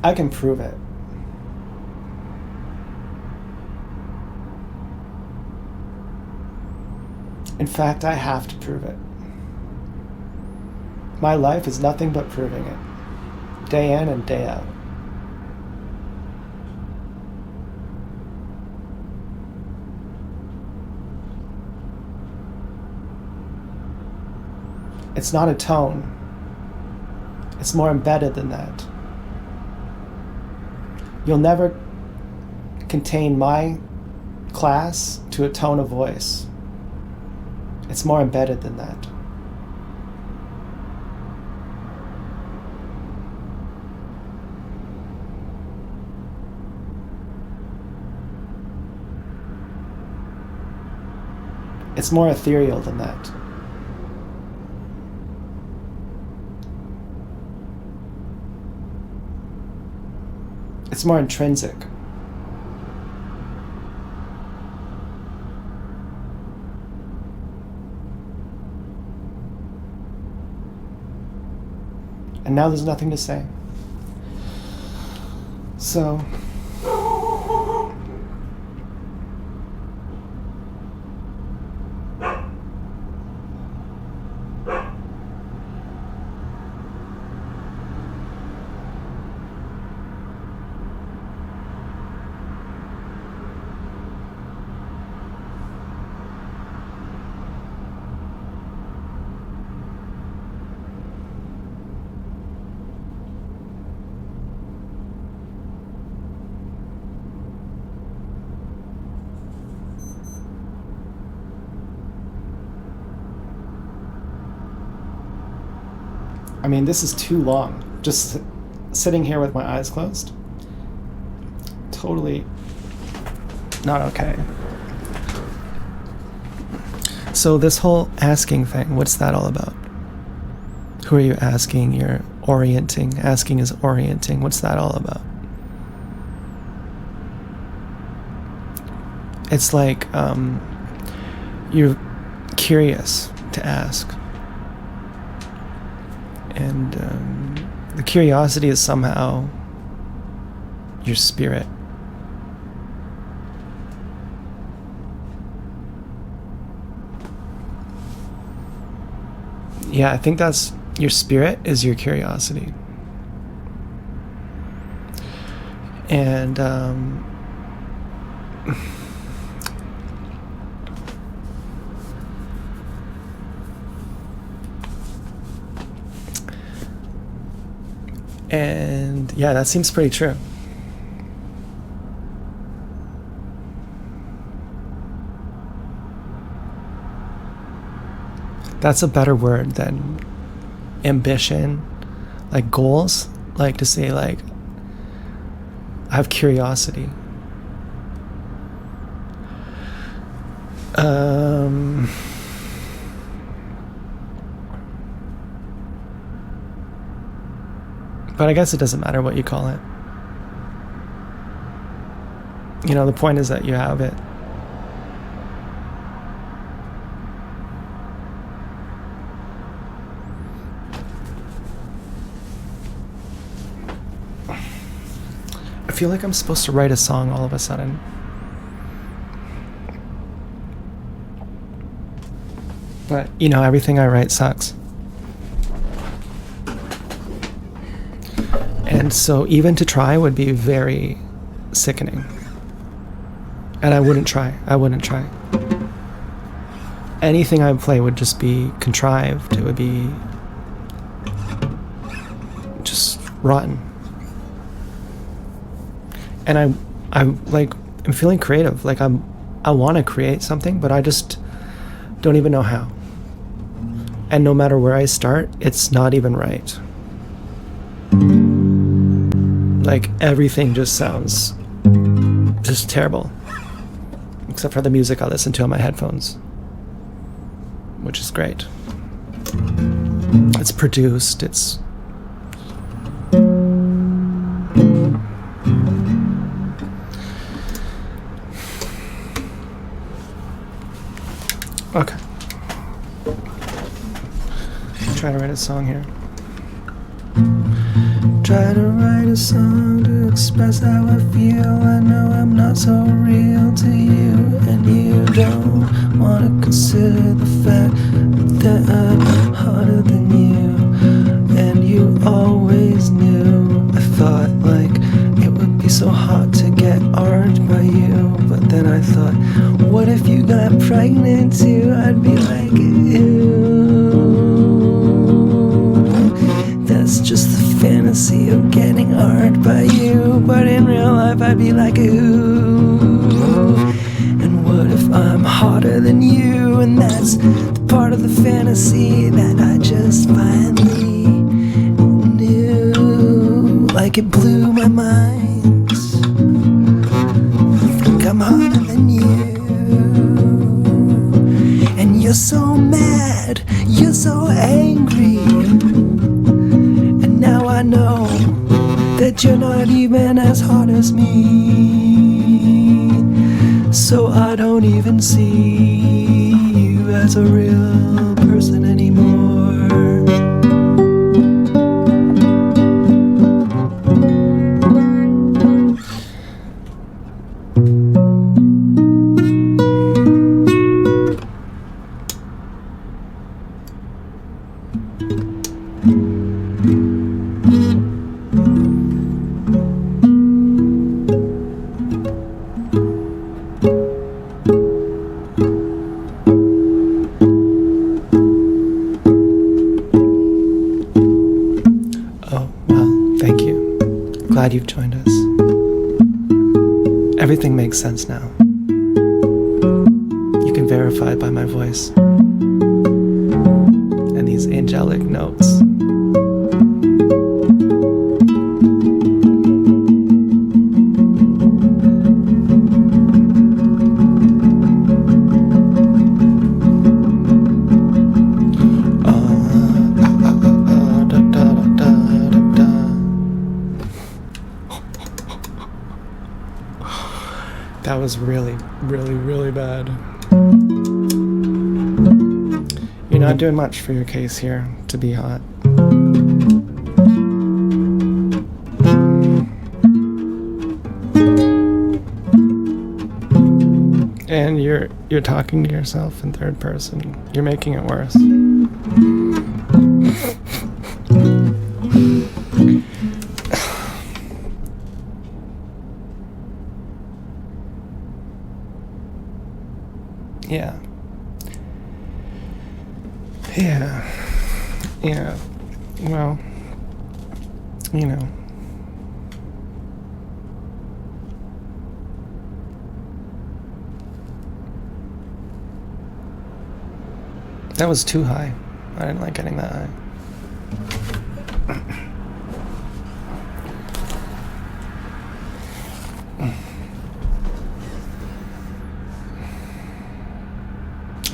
Speaker 1: I can prove it. In fact, I have to prove it. My life is nothing but proving it, day in and day out. It's not a tone. It's more embedded than that. You'll never contain my class to a tone of voice. It's more embedded than that. It's more ethereal than that. It's more intrinsic. And now there's nothing to say. So, I mean, this is too long. Just sitting here with my eyes closed. Totally not okay. So this whole asking thing, what's that all about? Who are you asking? You're orienting. Asking is orienting. What's that all about? It's like you're curious to ask. And the curiosity is somehow your spirit. Yeah, I think that's your spirit is your curiosity. And and yeah, that seems pretty true. That's a better word than ambition, like goals, like to say like I have curiosity. But I guess it doesn't matter what you call it. You know, the point is that you have it. I feel like I'm supposed to write a song all of a sudden. But, you know, everything I write sucks. And so even to try would be very sickening. And I wouldn't try. Anything I play would just be contrived. It would be just rotten. And I'm feeling creative. Like I want to create something, but I just don't even know how. And no matter where I start, it's not even right. Like everything just sounds just terrible. Except for the music I listen to on my headphones, which is great. It's produced, it's okay. Try to write a song here. Try to write a song to express how I feel. I know I'm not so real to you, and you don't want to consider the fact that I'm harder than you. And you always knew. I thought like it would be so hard to get arched by you, but then I thought, what if you got pregnant too? I'd be like, ew. That's just the fantasy of getting hard by you, but in real life I'd be like, ooh. And what if I'm hotter than you? And that's the part of the fantasy that I just finally knew. Like it blew my mind. I think I'm hotter than you. And you're so mad, you're so angry. Now I know that you're not even as hot as me. So I don't even see you as a real person anymore. Glad you've joined us. Everything makes sense now. You can verify it by my voice and these angelic notes. That was really, really, really bad. You're not doing much for your case here to be hot. And you're talking to yourself in third person. You're making it worse. Yeah. Yeah. Well, you know. That was too high. I didn't like getting that high.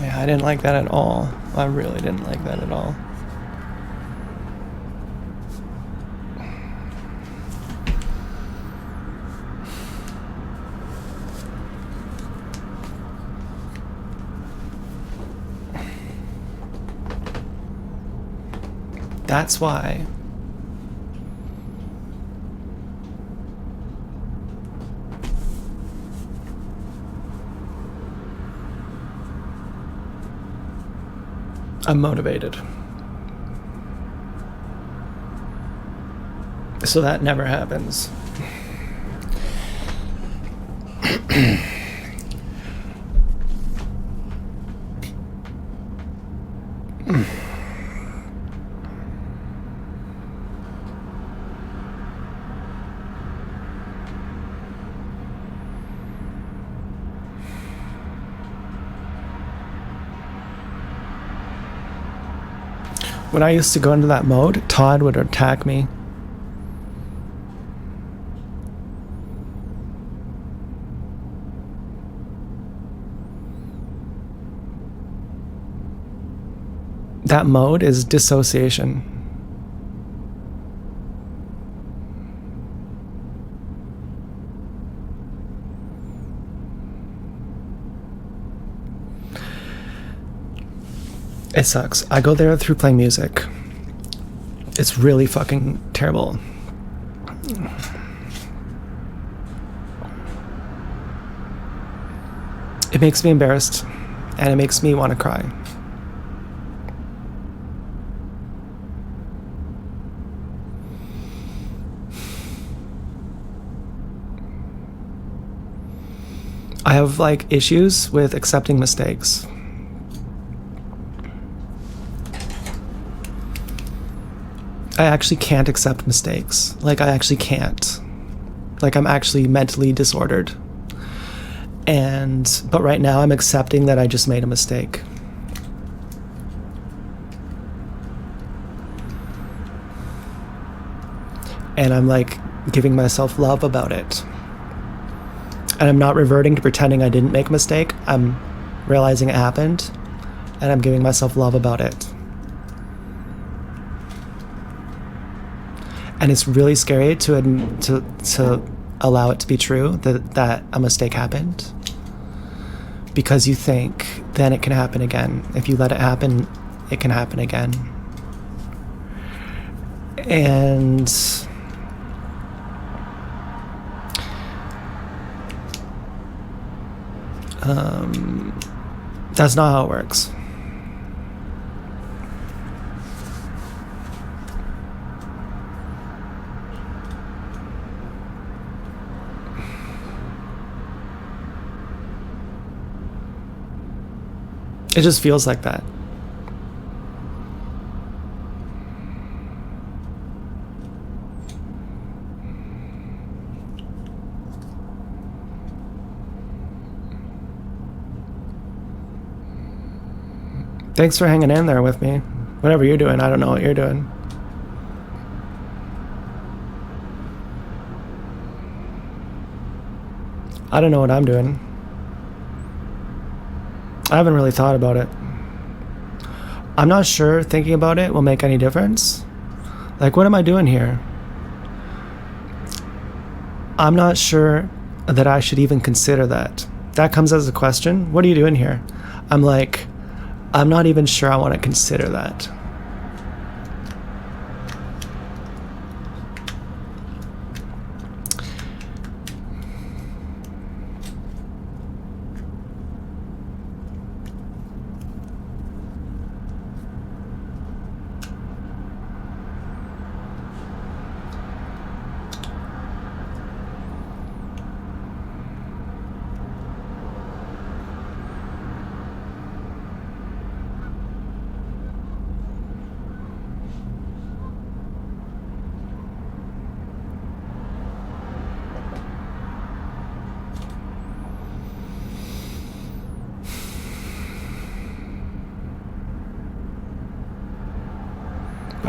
Speaker 1: Yeah, I didn't like that at all. I really didn't like that at all. That's why I'm motivated. So that never happens. When I used to go into that mode, Todd would attack me. That mode is dissociation. It sucks. I go there through playing music. It's really fucking terrible. It makes me embarrassed, and it makes me want to cry. I have like issues with accepting mistakes. I actually can't accept mistakes. Like, I actually can't. Like, I'm actually mentally disordered. But right now I'm accepting that I just made a mistake. And I'm like giving myself love about it. And I'm not reverting to pretending I didn't make a mistake. I'm realizing it happened, and I'm giving myself love about it. And it's really scary to allow it to be true that a mistake happened, because you think then it can happen again. If you let it happen, it can happen again. And that's not how it works. It just feels like that. Thanks for hanging in there with me. Whatever you're doing, I don't know what you're doing. I don't know what I'm doing. I haven't really thought about it. I'm not sure thinking about it will make any difference. Like, what am I doing here? I'm not sure that I should even consider that. That comes as a question. What are you doing here? I'm like, I'm not even sure I want to consider that.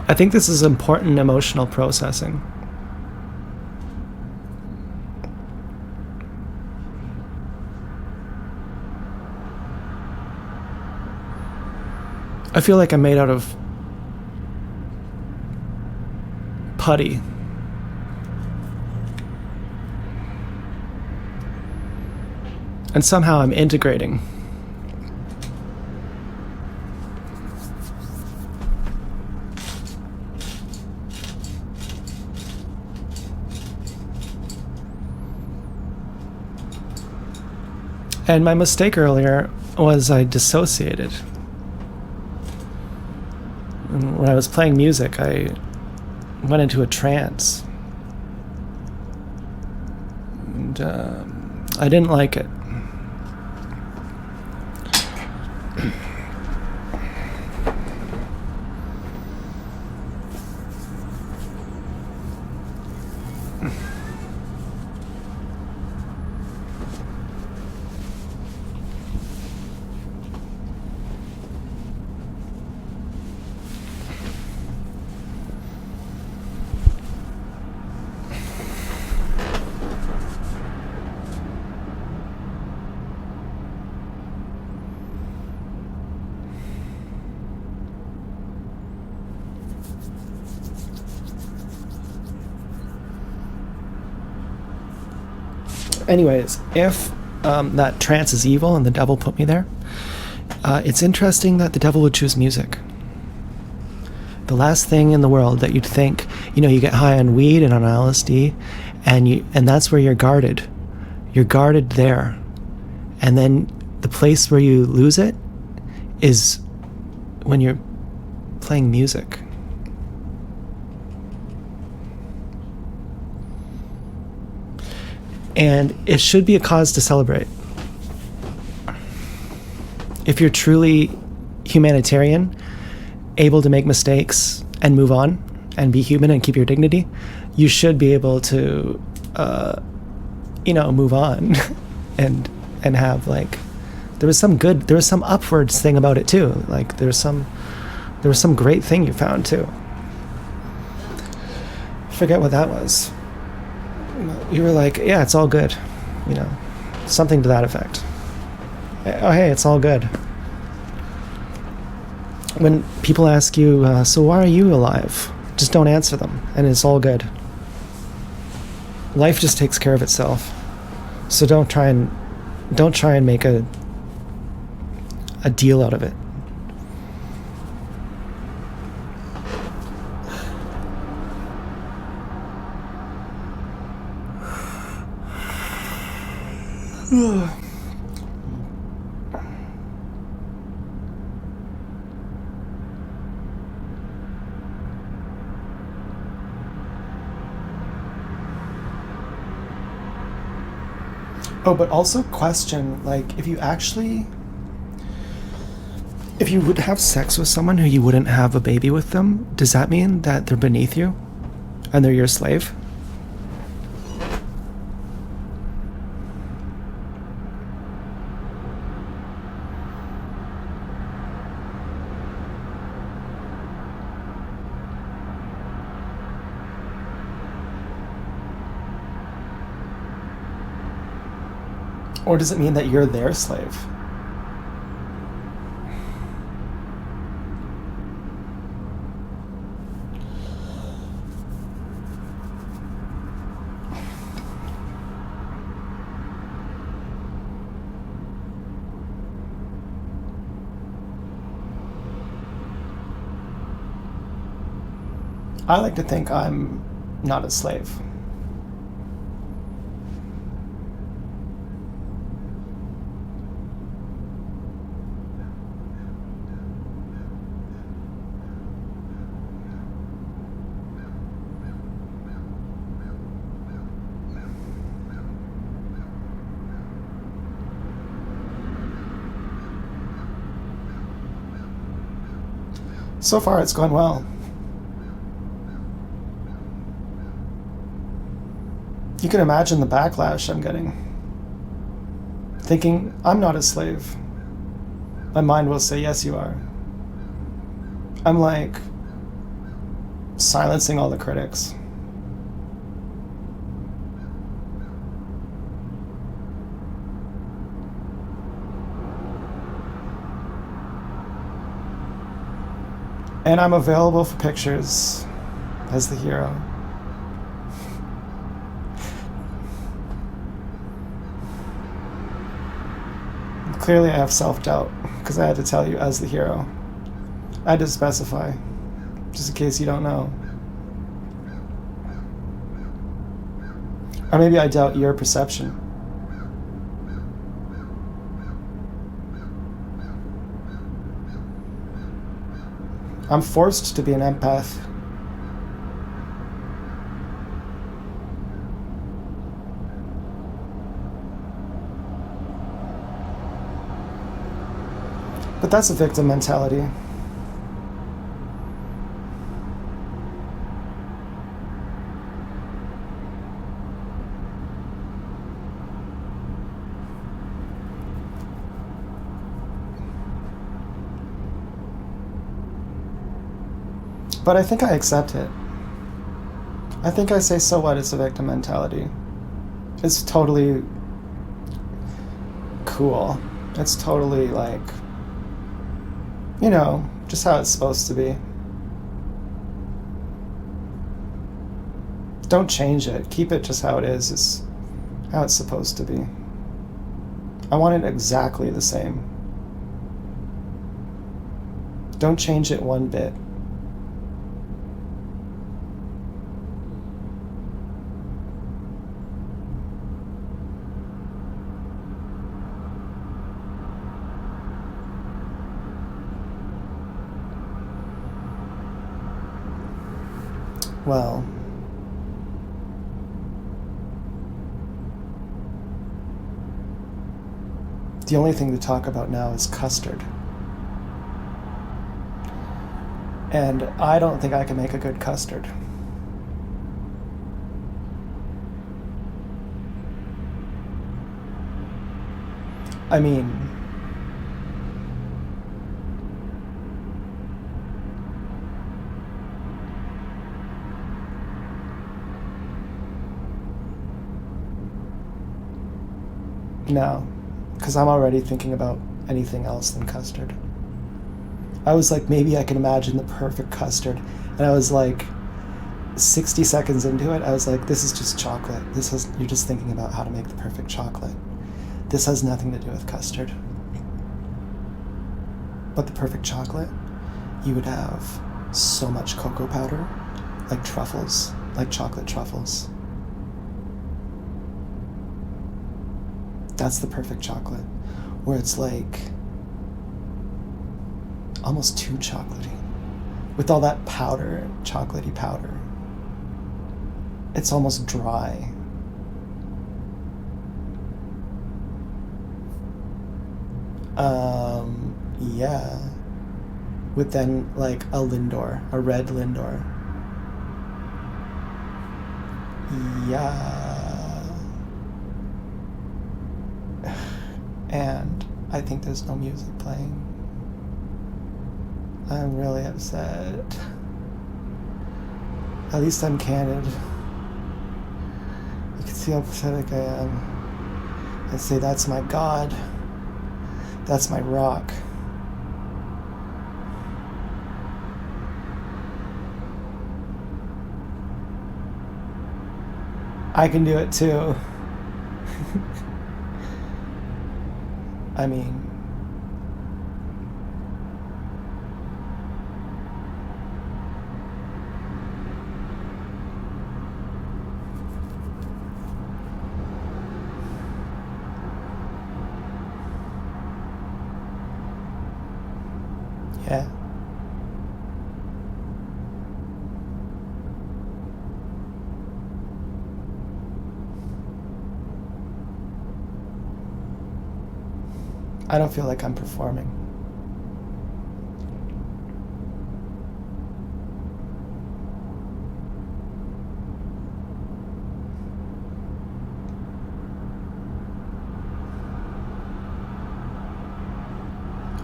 Speaker 1: I think this is important emotional processing. I feel like I'm made out of putty. And somehow I'm integrating. And my mistake earlier was I dissociated. And when I was playing music, I went into a trance. And I didn't like it. Anyways, if that trance is evil and the devil put me there, it's interesting that the devil would choose music. The last thing in the world that you'd think, you get high on weed and on LSD, and that's where you're guarded. You're guarded there. And then the place where you lose it is when you're playing music. And it should be a cause to celebrate. If you're truly humanitarian, able to make mistakes and move on and be human and keep your dignity, you should be able to, move on and have there was some upwards thing about it too. Like there was some great thing you found too. Forget what that was. You were like, yeah, it's all good, something to that effect. Oh, hey, it's all good. When people ask you, so why are you alive? Just don't answer them, and it's all good. Life just takes care of itself. So don't try and make a deal out of it. Oh, but also question, if you would have sex with someone who you wouldn't have a baby with them, does that mean that they're beneath you and they're your slave? Or does it mean that you're their slave? I like to think I'm not a slave. So far, it's gone well. You can imagine the backlash I'm getting. Thinking I'm not a slave. My mind will say, yes, you are. I'm like silencing all the critics. And I'm available for pictures as the hero. Clearly I have self-doubt because I had to tell you as the hero. I had to specify, just in case you don't know. Or maybe I doubt your perception. I'm forced to be an empath. But that's a victim mentality. But I think I accept it. I think I say, so what, it's a victim mentality. It's totally cool. It's totally like, you know, just how it's supposed to be. Don't change it. Keep it just how it is. It's how it's supposed to be. I want it exactly the same. Don't change it one bit. Well, the only thing to talk about now is custard. And I don't think I can make a good custard. I mean, no, because I'm already thinking about anything else than custard. I was like, maybe I can imagine the perfect custard. And I was like, 60 seconds into it, I was like, this is just chocolate. You're just thinking about how to make the perfect chocolate. This has nothing to do with custard. But the perfect chocolate, you would have so much cocoa powder, like truffles, like chocolate truffles. That's the perfect chocolate, where it's like almost too chocolatey. With all that powder, chocolatey powder. It's almost dry. Yeah. With then like a Lindor, a red Lindor. Yeah. And I think there's no music playing. I'm really upset. At least I'm candid. You can see how pathetic I am. I say, that's my God. That's my rock. I can do it too. I mean, I don't feel like I'm performing.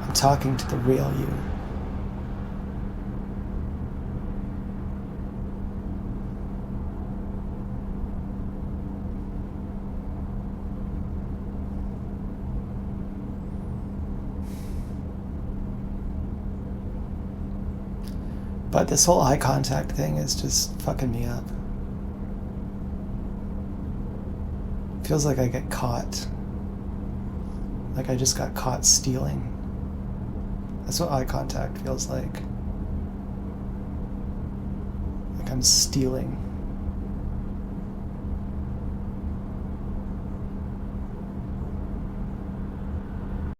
Speaker 1: I'm talking to the real you. But this whole eye contact thing is just fucking me up. Feels like I get caught. Like I just got caught stealing. That's what eye contact feels like. Like I'm stealing.